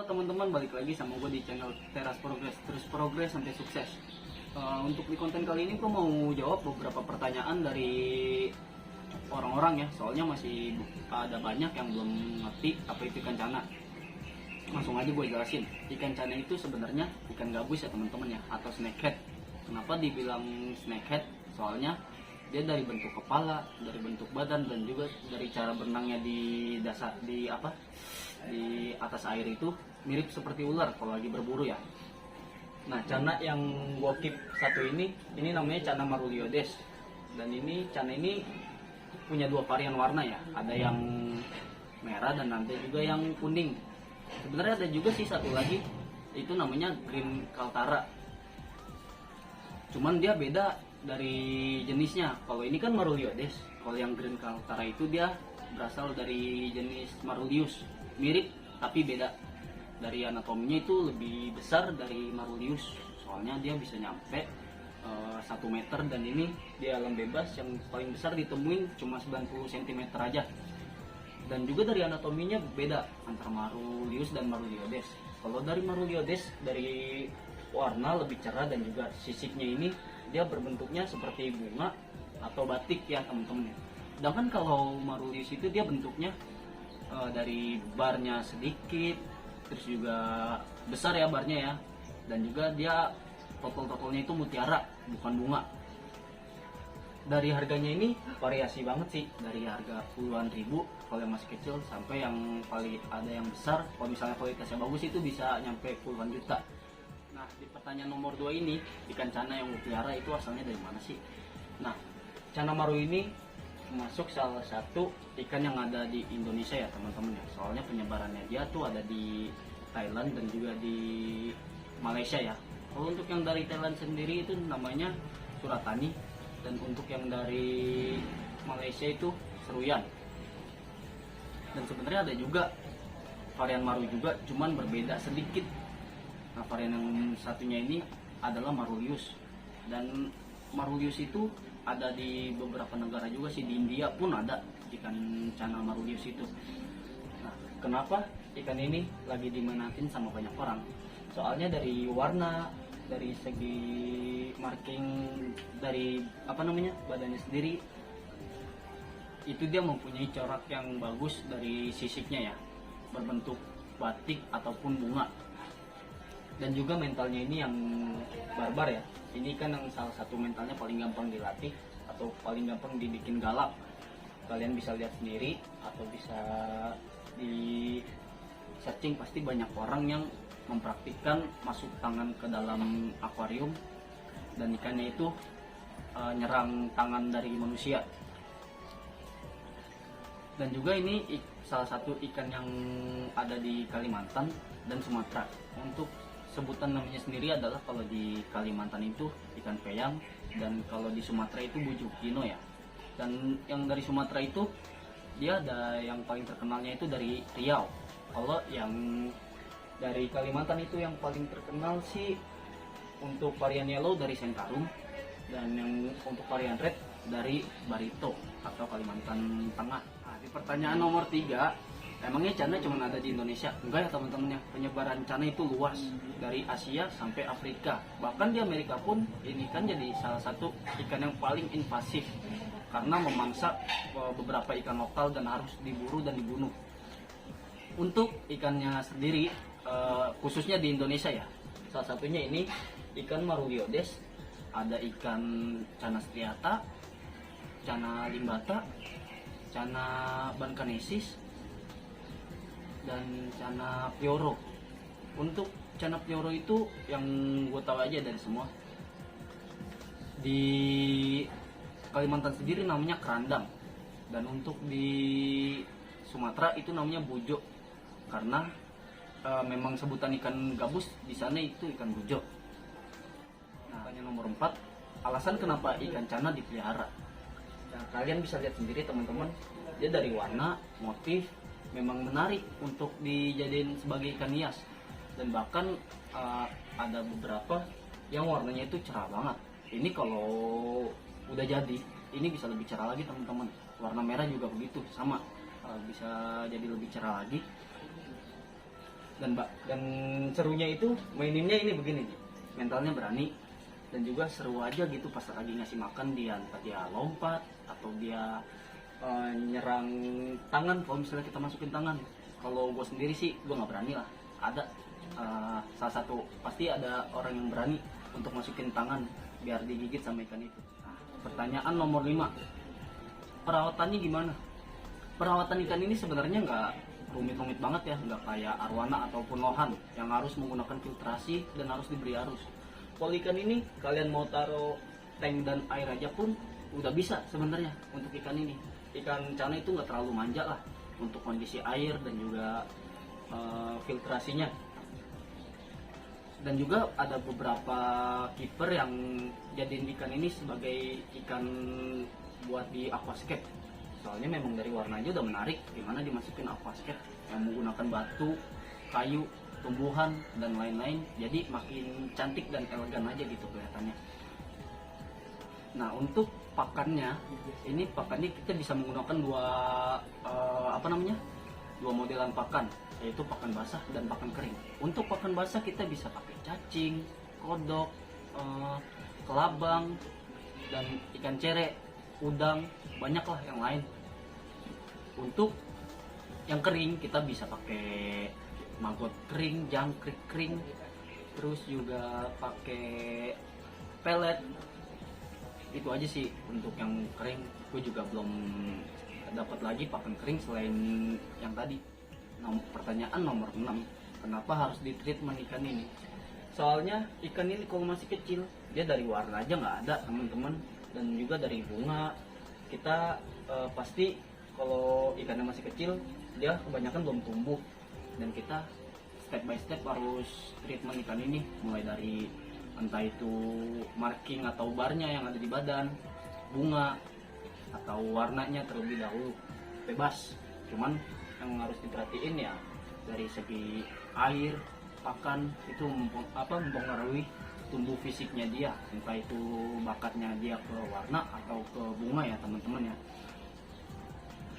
teman-teman, balik lagi sama gue di channel Teras Progress. Terus progres sampai sukses. Untuk di konten kali ini gue mau jawab beberapa pertanyaan dari orang-orang ya. Soalnya masih ada banyak yang belum ngerti apa itu ikan cana. Langsung aja gue jelasin. Ikan cana itu sebenarnya ikan gabus ya teman-teman ya, atau snakehead. Kenapa dibilang snakehead? Soalnya dia dari bentuk kepala, dari bentuk badan, dan juga dari cara berenangnya di dasar, di atas air itu mirip seperti ular kalau lagi berburu ya. Nah, cana yang gua keep satu ini namanya cana maruliodes. Dan cana ini punya dua varian warna ya. Ada yang merah dan ada juga yang kuning. Sebenarnya ada juga sih satu lagi, itu namanya green kaltara. Cuman dia beda dari jenisnya. Kalau ini kan maruliodes, kalau yang green kaltara itu dia berasal dari jenis marulius. Mirip tapi beda. Dari anatominya itu lebih besar dari marulius. Soalnya dia bisa nyampe 1 meter, dan ini di alam bebas yang paling besar ditemuin cuma 90 cm aja. Dan juga dari anatominya beda antara marulius dan maruliodes. Kalau dari maruliodes, dari warna lebih cerah dan juga sisiknya ini dia berbentuknya seperti bunga atau batik ya teman-teman. Sedangkan kalau marulius itu dia bentuknya dari barnya sedikit, terus juga besar ya barnya ya, dan juga dia totol-totolnya itu mutiara bukan bunga. Dari harganya ini variasi banget sih, dari harga puluhan ribu kalau yang masih kecil sampai yang paling ada yang besar. Kalau misalnya kualitasnya bagus itu bisa nyampe puluhan juta. Nah, di pertanyaan nomor 2 ini, ikan cana yang mutiara itu asalnya dari mana sih? Nah, cana maru ini masuk salah satu ikan yang ada di Indonesia ya teman-teman ya. Soalnya penyebarannya dia tuh ada di Thailand dan juga di Malaysia ya. Kalau untuk yang dari Thailand sendiri itu namanya suratani, dan untuk yang dari Malaysia itu seruyan. Dan sebenarnya ada juga varian maru juga, cuman berbeda sedikit. Nah, varian yang satunya ini adalah marulius, dan marulius itu ada di beberapa negara juga sih, di India pun ada ikan cana marulius itu. Nah, kenapa ikan ini lagi diminatin sama banyak orang? Soalnya dari warna, dari segi marking, dari badannya sendiri, itu dia mempunyai corak yang bagus dari sisiknya ya, berbentuk batik ataupun bunga. Dan juga mentalnya ini yang barbar ya. Ini kan yang salah satu mentalnya paling gampang dilatih atau paling gampang dibikin galak. Kalian bisa lihat sendiri atau bisa di searching, pasti banyak orang yang mempraktikkan masuk tangan ke dalam akuarium dan ikannya itu nyerang tangan dari manusia. Dan juga ini salah satu ikan yang ada di Kalimantan dan Sumatera. Untuk sebutan namanya sendiri adalah, kalau di Kalimantan itu ikan peyang, dan kalau di Sumatera itu bujukino ya. Dan yang dari Sumatera itu dia ada yang paling terkenalnya itu dari Riau. Kalau yang dari Kalimantan itu yang paling terkenal sih untuk varian yellow dari Sengkarung, dan yang untuk varian red dari Barito atau Kalimantan Tengah. Nah, di pertanyaan nomor 3, emangnya cana cuma ada di Indonesia? Enggak ya teman-teman ya, penyebaran cana itu luas dari Asia sampai Afrika. Bahkan di Amerika pun ini kan jadi salah satu ikan yang paling invasif karena memangsa beberapa ikan lokal dan harus diburu dan dibunuh. Untuk ikannya sendiri, khususnya di Indonesia ya, salah satunya ini ikan maruliodes, ada ikan cana striata, cana limbata, cana bankanesis, dan cana pioro. Untuk cana pioro itu yang gue tahu aja dari semua, di Kalimantan sendiri namanya kerandang, dan untuk di Sumatera itu namanya bujo, karena memang sebutan ikan gabus di sana itu ikan bujo. Nah, pertanyaan nomor 4, alasan kenapa ikan cana dipelihara? Nah, kalian bisa lihat sendiri teman-teman, dia dari warna, motif memang menarik untuk dijadiin sebagai ikan hias. Dan bahkan ada beberapa yang warnanya itu cerah banget. Ini kalau udah jadi, ini bisa lebih cerah lagi teman-teman. Warna merah juga begitu, sama bisa jadi lebih cerah lagi. dan serunya itu maininnya ini begini nih, mentalnya berani dan juga seru aja gitu pas lagi ngasih makan dia, entah dia lompat atau dia nyerang tangan. Kalau misalnya kita masukin tangan, kalau gue sendiri sih gue nggak berani lah. Ada salah satu pasti ada orang yang berani untuk masukin tangan biar digigit sama ikan itu. Nah, pertanyaan nomor 5, perawatannya gimana? Perawatan ikan ini sebenarnya nggak rumit-rumit banget ya, nggak kayak arwana ataupun lohan yang harus menggunakan filtrasi dan harus diberi arus. Kalau ikan ini kalian mau taruh tank dan air aja pun udah bisa sebenarnya untuk ikan ini. Ikan cana itu nggak terlalu manja lah untuk kondisi air dan juga filtrasinya. Dan juga ada beberapa keeper yang jadiin ikan ini sebagai ikan buat di aquascape. Soalnya memang dari warnanya udah menarik, dimana dimasukin aquascape yang menggunakan batu, kayu, tumbuhan dan lain-lain, jadi makin cantik dan elegan aja gitu kelihatannya. Nah, untuk pakannya, ini pakannya kita bisa menggunakan dua modelan pakan, yaitu pakan basah dan pakan kering. Untuk pakan basah kita bisa pakai cacing, kodok, kelabang, dan ikan cere, udang, banyaklah yang lain. Untuk yang kering kita bisa pakai maggot kering, jangkrik kering, terus juga pakai pelet. Itu aja sih untuk yang kering. Gue juga belum dapat lagi pakan kering selain yang tadi. Pertanyaan nomor 6, kenapa harus di treatment ikan ini? Soalnya ikan ini kalau masih kecil, dia dari warna aja nggak ada teman-teman, dan juga dari bunga. Kita pasti kalau ikannya masih kecil, dia kebanyakan belum tumbuh, dan kita step by step harus treatment ikan ini, mulai dari entah itu marking atau barnya yang ada di badan, bunga, atau warnanya terlebih dahulu. Bebas, cuman yang harus diperhatiin ya dari segi air, pakan itu mempengaruhi tumbuh fisiknya dia, entah itu bakatnya dia ke warna atau ke bunga ya teman-teman ya.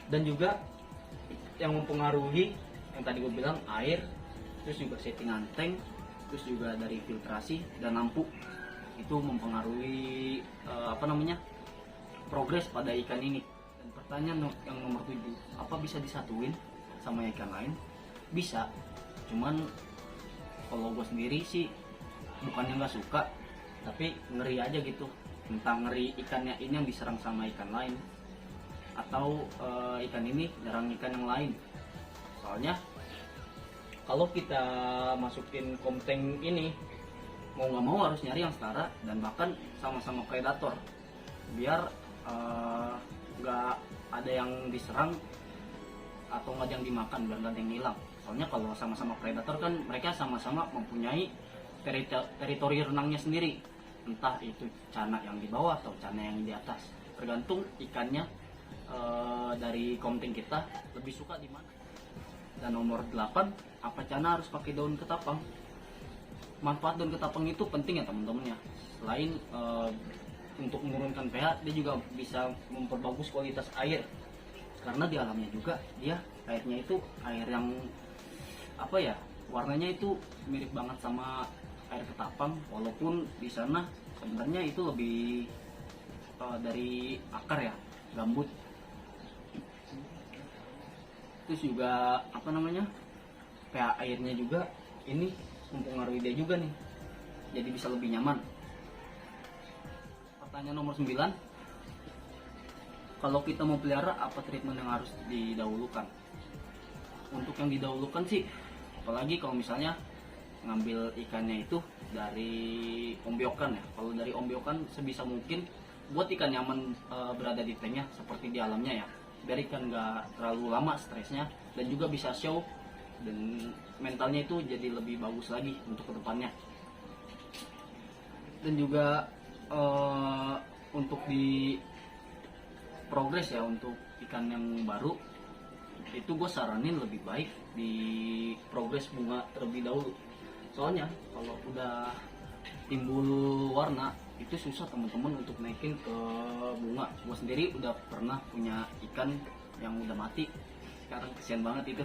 Dan juga yang mempengaruhi yang tadi gue bilang air, terus juga settingan tank, terus juga dari filtrasi dan lampu, itu mempengaruhi progres pada ikan ini. Dan pertanyaan yang nomor 7, apa bisa disatuin sama ikan lain? Bisa, cuman kalau gue sendiri sih bukannya nggak suka, tapi ngeri aja gitu, tentang ngeri ikannya ini yang diserang sama ikan lain, atau ikan ini nyerang ikan yang lain. Soalnya kalau kita masukin komteng ini, mau nggak mau harus nyari yang setara dan bahkan sama-sama predator, biar nggak ada yang diserang atau nggak ada yang dimakan, biar nggak ada yang hilang. Soalnya kalau sama-sama predator kan mereka sama-sama mempunyai teritori renangnya sendiri, entah itu cana yang di bawah atau cana yang di atas, tergantung ikannya dari komting kita lebih suka di mana. Dan nomor 8, apa cana harus pakai daun ketapang? Manfaat daun ketapang itu penting ya teman-teman ya. Selain untuk menurunkan pH, dia juga bisa memperbagus kualitas air, karena di alamnya juga dia airnya itu air yang warnanya itu mirip banget sama air ketapang, walaupun di sana sebenarnya itu lebih dari akar ya, gambut. Terus juga pH airnya juga ini mempengaruhi dia juga nih, jadi bisa lebih nyaman. Pertanyaan nomor 9, kalau kita mau pelihara, apa treatment yang harus didahulukan? Untuk yang didahulukan sih, apalagi kalau misalnya ngambil ikannya itu dari ombyokan ya. Kalau dari ombyokan sebisa mungkin buat ikan nyaman berada di tanknya seperti di alamnya ya, biar ikan nggak terlalu lama stresnya, dan juga bisa show dan mentalnya itu jadi lebih bagus lagi untuk kedepannya. Dan juga untuk di progres ya, untuk ikan yang baru itu gue saranin lebih baik di progres bunga terlebih dahulu. Soalnya kalau udah timbul warna itu susah teman-teman untuk naikin ke bunga. Gue sendiri udah pernah punya ikan yang udah mati, sekarang kesian banget itu.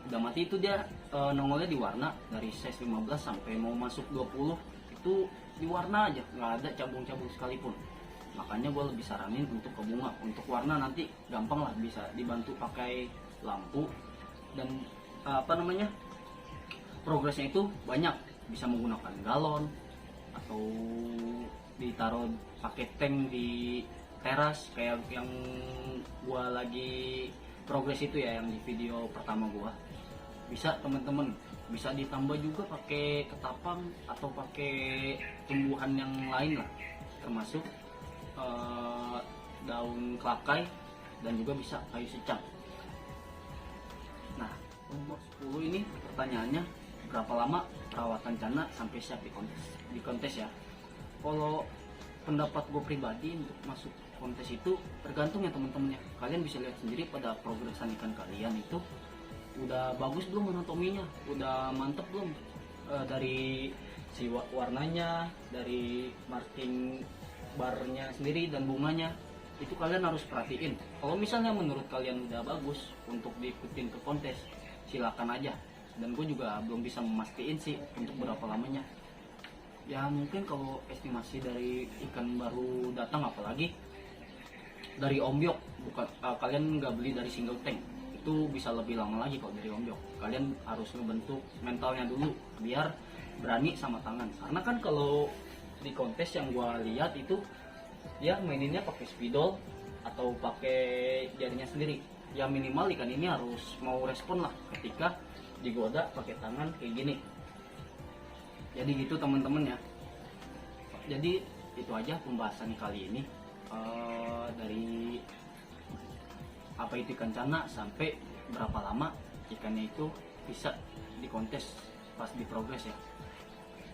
udah mati itu dia nongolnya di warna dari size 15 sampai mau masuk 20 itu di warna aja, nggak ada cabung-cabung sekalipun. Makanya gue lebih saranin untuk ke bunga. Untuk warna nanti gampang lah, bisa dibantu pakai lampu dan progresnya itu banyak, bisa menggunakan galon atau ditaruh pakai tank di teras kayak yang gua lagi progres itu ya, yang di video pertama gua. Bisa teman-teman, bisa ditambah juga pakai ketapang atau pakai tumbuhan yang lain lah, termasuk daun kelakai dan juga bisa kayu secang. Nah, nomor 10 ini pertanyaannya, berapa lama perawatan cana sampai siap di kontes ya? Kalau pendapat gue pribadi untuk masuk kontes itu tergantung ya teman-teman ya. Kalian bisa lihat sendiri pada progresan ikan kalian itu udah bagus belum anatominya, udah mantep belum dari si warnanya, dari marking barnya sendiri dan bunganya. Itu kalian harus perhatiin. Kalau misalnya menurut kalian udah bagus untuk diikutin ke kontes, silakan aja. Dan gue juga belum bisa memastikan sih untuk berapa lamanya. Ya mungkin kalau estimasi dari ikan baru datang, apalagi dari ombyok, bukan kalian nggak beli dari single tank, itu bisa lebih lama lagi. Kalau dari ombyok kalian harus ngebentuk mentalnya dulu biar berani sama tangan. Karena kan kalau di kontes yang gue lihat itu dia maininnya pakai spidol atau pakai jarinya sendiri. Ya minimal ikan ini harus mau respon lah ketika digoda pakai tangan kayak gini. Jadi gitu teman-teman ya. Jadi itu aja pembahasan kali ini, dari apa itu ikan cana sampai berapa lama ikannya itu bisa dikontes pas di progres ya.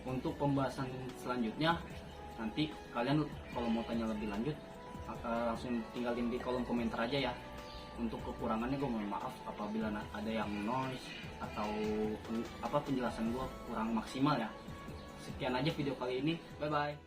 Untuk pembahasan selanjutnya nanti kalian kalau mau tanya lebih lanjut langsung tinggalin di kolom komentar aja ya. Untuk kekurangannya gue mohon maaf apabila ada yang noise atau penjelasan gue kurang maksimal ya. Sekian aja video kali ini, bye bye.